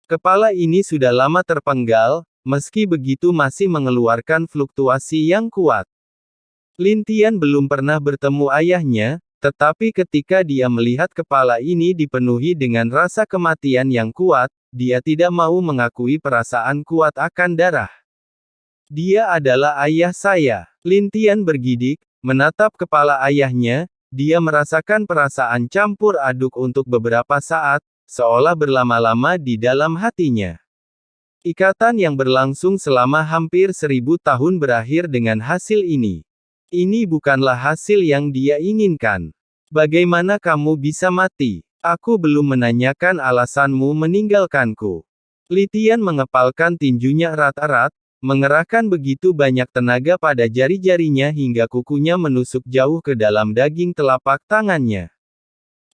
Kepala ini sudah lama terpenggal, meski begitu masih mengeluarkan fluktuasi yang kuat. Lin Tian belum pernah bertemu ayahnya, tetapi ketika dia melihat kepala ini dipenuhi dengan rasa kematian yang kuat, dia tidak mau mengakui perasaan kuat akan darah. Dia adalah ayah saya. Lin Tian bergidik, menatap kepala ayahnya, dia merasakan perasaan campur aduk untuk beberapa saat, seolah berlama-lama di dalam hatinya. Ikatan yang berlangsung selama hampir 1000 tahun berakhir dengan hasil ini. Ini bukanlah hasil yang dia inginkan. Bagaimana kamu bisa mati? Aku belum menanyakan alasanmu meninggalkanku. Li Tian mengepalkan tinjunya erat-erat, mengerahkan begitu banyak tenaga pada jari-jarinya hingga kukunya menusuk jauh ke dalam daging telapak tangannya.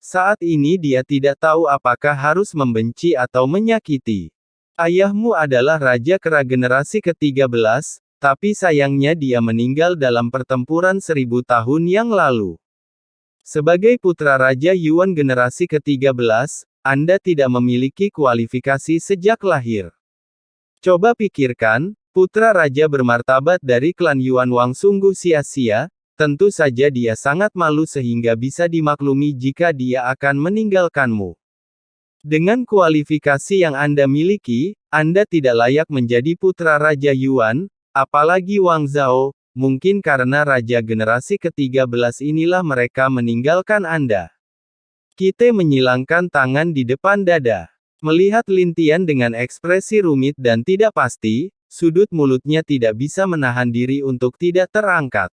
Saat ini dia tidak tahu apakah harus membenci atau menyakiti. Ayahmu adalah Raja Kera generasi ke-13, tapi sayangnya dia meninggal dalam pertempuran 1000 tahun yang lalu. Sebagai putra Raja Yuan generasi ke-13, Anda tidak memiliki kualifikasi sejak lahir. Coba pikirkan, putra raja bermartabat dari klan Yuan Wang sungguh sia-sia, tentu saja dia sangat malu sehingga bisa dimaklumi jika dia akan meninggalkanmu. Dengan kualifikasi yang Anda miliki, Anda tidak layak menjadi putra Raja Yuan, apalagi Wang Zhao, mungkin karena raja generasi ke-13 inilah mereka meninggalkan Anda. Kite menyilangkan tangan di depan dada. Melihat Lin Tian dengan ekspresi rumit dan tidak pasti, sudut mulutnya tidak bisa menahan diri untuk tidak terangkat.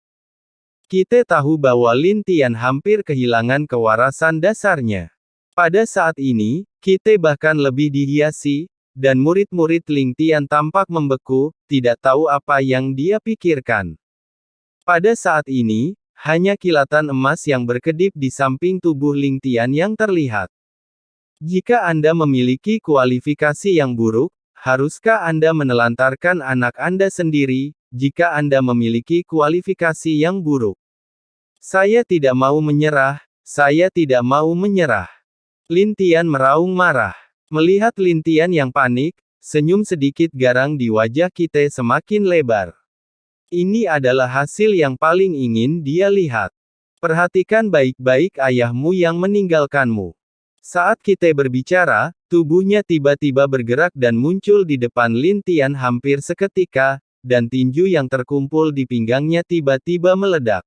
Kite tahu bahwa Lin Tian hampir kehilangan kewarasan dasarnya. Pada saat ini, Kite bahkan lebih dihiasi, dan murid-murid Lin Tian tampak membeku, tidak tahu apa yang dia pikirkan. Pada saat ini, hanya kilatan emas yang berkedip di samping tubuh Lin Tian yang terlihat. Jika Anda memiliki kualifikasi yang buruk, haruskah Anda menelantarkan anak Anda sendiri, jika Anda memiliki kualifikasi yang buruk? Saya tidak mau menyerah, saya tidak mau menyerah. Lin Tian meraung marah. Melihat Lin Tian yang panik, senyum sedikit garang di wajah Kite semakin lebar. Ini adalah hasil yang paling ingin dia lihat. Perhatikan baik-baik ayahmu yang meninggalkanmu. Saat Kite berbicara, tubuhnya tiba-tiba bergerak dan muncul di depan Lin Tian hampir seketika, dan tinju yang terkumpul di pinggangnya tiba-tiba meledak.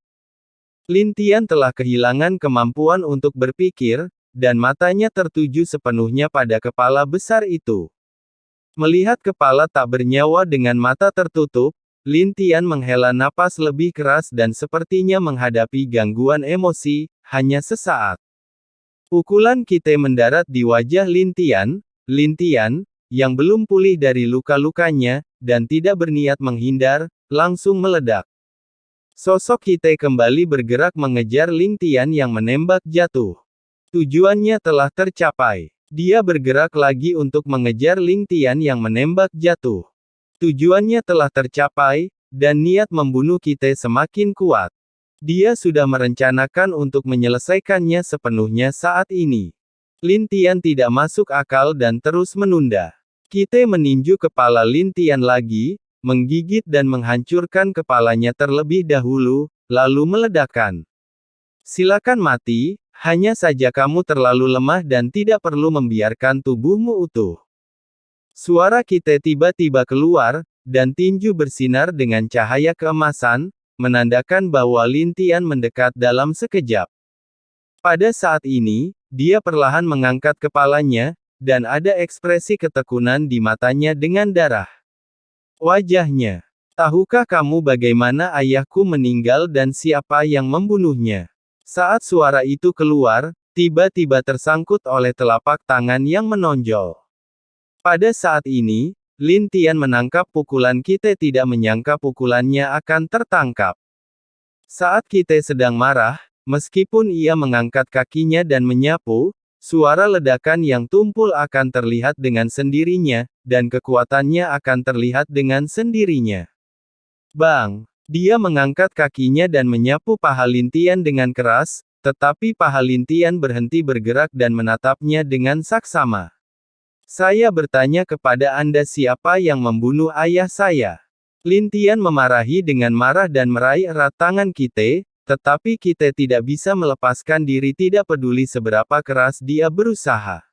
Lin Tian telah kehilangan kemampuan untuk berpikir, dan matanya tertuju sepenuhnya pada kepala besar itu. Melihat kepala tak bernyawa dengan mata tertutup, Lin Tian menghela napas lebih keras dan sepertinya menghadapi gangguan emosi, hanya sesaat. Pukulan Kite mendarat di wajah Lin Tian, yang belum pulih dari luka-lukanya, dan tidak berniat menghindar, langsung meledak. Sosok Kite kembali bergerak mengejar Lin Tian yang menembak jatuh. Tujuannya telah tercapai. Dia bergerak lagi untuk mengejar Lin Tian yang menembak jatuh. Tujuannya telah tercapai, dan niat membunuh Kite semakin kuat. Dia sudah merencanakan untuk menyelesaikannya sepenuhnya saat ini. Lin Tian tidak masuk akal dan terus menunda. Kite meninju kepala Lin Tian lagi, menggigit dan menghancurkan kepalanya terlebih dahulu, lalu meledakkan. Silakan mati, hanya saja kamu terlalu lemah dan tidak perlu membiarkan tubuhmu utuh. Suara Kite tiba-tiba keluar, dan tinju bersinar dengan cahaya keemasan, menandakan bahwa Lin Tian mendekat dalam sekejap. Pada saat ini, dia perlahan mengangkat kepalanya, dan ada ekspresi ketekunan di matanya dengan darah. Wajahnya. Tahukah kamu bagaimana ayahku meninggal dan siapa yang membunuhnya? Saat suara itu keluar, tiba-tiba tersangkut oleh telapak tangan yang menonjol. Pada saat ini, Lin Tian menangkap pukulan Kite tidak menyangka pukulannya akan tertangkap. Saat Kite sedang marah, meskipun ia mengangkat kakinya dan menyapu, suara ledakan yang tumpul akan terlihat dengan sendirinya, dan kekuatannya akan terlihat dengan sendirinya. Bang! Dia mengangkat kakinya dan menyapu paha Lin Tian dengan keras, tetapi paha Lin Tian berhenti bergerak dan menatapnya dengan saksama. Saya bertanya kepada Anda siapa yang membunuh ayah saya. Lin Tian memarahi dengan marah dan meraih erat tangan Kite, tetapi Kite tidak bisa melepaskan diri tidak peduli seberapa keras dia berusaha.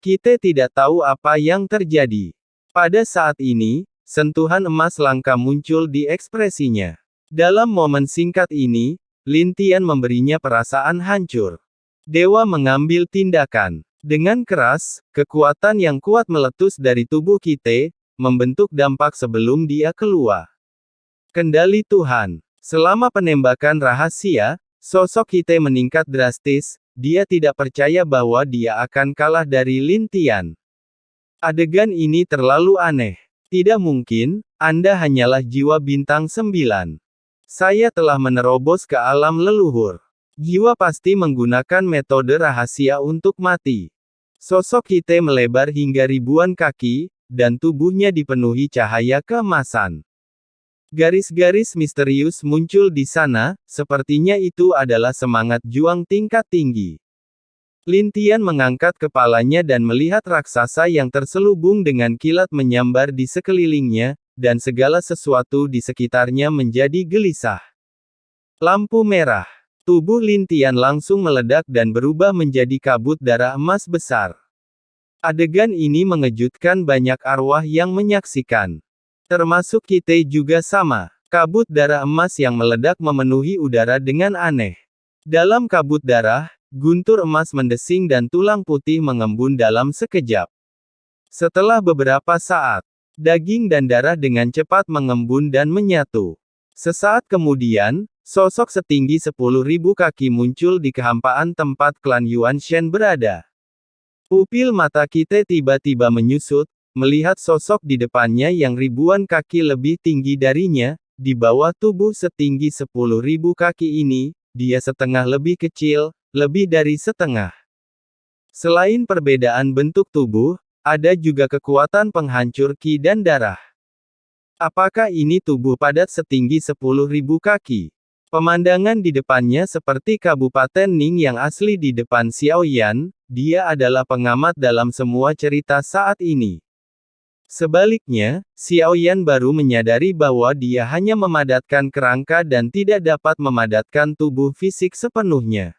Kite tidak tahu apa yang terjadi. Pada saat ini, sentuhan emas langka muncul di ekspresinya. Dalam momen singkat ini, Lin Tian memberinya perasaan hancur. Dewa mengambil tindakan. Dengan keras, kekuatan yang kuat meletus dari tubuh Kite, membentuk dampak sebelum dia keluar. Kendali Tuhan. Selama penembakan rahasia, sosok Kite meningkat drastis, dia tidak percaya bahwa dia akan kalah dari Lin Tian. Adegan ini terlalu aneh. Tidak mungkin, Anda hanyalah jiwa bintang 9. Saya telah menerobos ke alam leluhur. Jiwa pasti menggunakan metode rahasia untuk mati. Sosok Kite melebar hingga ribuan kaki, dan tubuhnya dipenuhi cahaya keemasan. Garis-garis misterius muncul di sana, sepertinya itu adalah semangat juang tingkat tinggi. Lin Tian mengangkat kepalanya dan melihat raksasa yang terselubung dengan kilat menyambar di sekelilingnya, dan segala sesuatu di sekitarnya menjadi gelisah. Lampu merah. Tubuh Lin Tian langsung meledak dan berubah menjadi kabut darah emas besar. Adegan ini mengejutkan banyak arwah yang menyaksikan. Termasuk Kite juga sama. Kabut darah emas yang meledak memenuhi udara dengan aneh. Dalam kabut darah, guntur emas mendesing dan tulang putih mengembun dalam sekejap. Setelah beberapa saat, daging dan darah dengan cepat mengembun dan menyatu. Sesaat kemudian, sosok setinggi 10.000 kaki muncul di kehampaan tempat klan Yuan Shen berada. Pupil mata Kite tiba-tiba menyusut, melihat sosok di depannya yang ribuan kaki lebih tinggi darinya, di bawah tubuh setinggi 10.000 kaki ini, dia setengah lebih kecil, lebih dari setengah. Selain perbedaan bentuk tubuh, ada juga kekuatan penghancur ki dan darah. Apakah ini tubuh padat setinggi 10.000 kaki? Pemandangan di depannya seperti Kabupaten Ning yang asli di depan Xiao Yan, dia adalah pengamat dalam semua cerita saat ini. Sebaliknya, Xiao Yan baru menyadari bahwa dia hanya memadatkan kerangka dan tidak dapat memadatkan tubuh fisik sepenuhnya.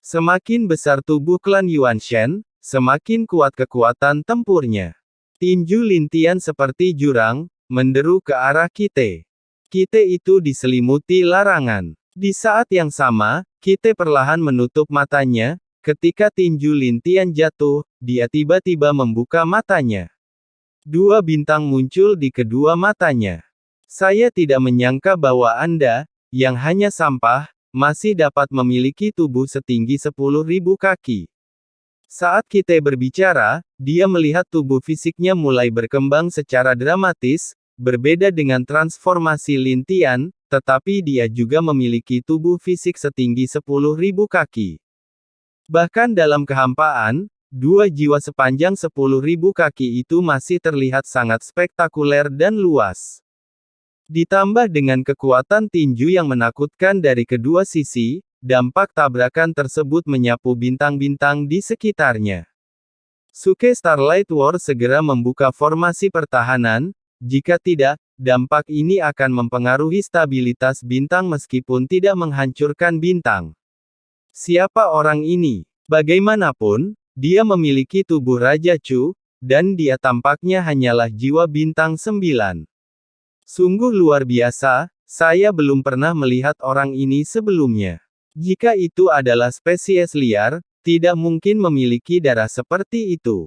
Semakin besar tubuh klan Yuan Shen, semakin kuat kekuatan tempurnya. Tinju Lin Tian seperti jurang, menderu ke arah Kite. Kite itu diselimuti larangan. Di saat yang sama, Kite perlahan menutup matanya. Ketika tinju Lin Tian jatuh, dia tiba-tiba membuka matanya. Dua bintang muncul di kedua matanya. Saya tidak menyangka bahwa Anda, yang hanya sampah, masih dapat memiliki tubuh setinggi 10.000 kaki. Saat Kite berbicara, dia melihat tubuh fisiknya mulai berkembang secara dramatis. Berbeda dengan transformasi Lin Tian, tetapi dia juga memiliki tubuh fisik setinggi 10.000 kaki. Bahkan dalam kehampaan, dua jiwa sepanjang 10.000 kaki itu masih terlihat sangat spektakuler dan luas. Ditambah dengan kekuatan tinju yang menakutkan dari kedua sisi, dampak tabrakan tersebut menyapu bintang-bintang di sekitarnya. Suke Starlight War segera membuka formasi pertahanan. Jika tidak, dampak ini akan mempengaruhi stabilitas bintang meskipun tidak menghancurkan bintang. Siapa orang ini? Bagaimanapun, dia memiliki tubuh Raja Chu, dan dia tampaknya hanyalah jiwa bintang 9. Sungguh luar biasa, saya belum pernah melihat orang ini sebelumnya. Jika itu adalah spesies liar, tidak mungkin memiliki darah seperti itu.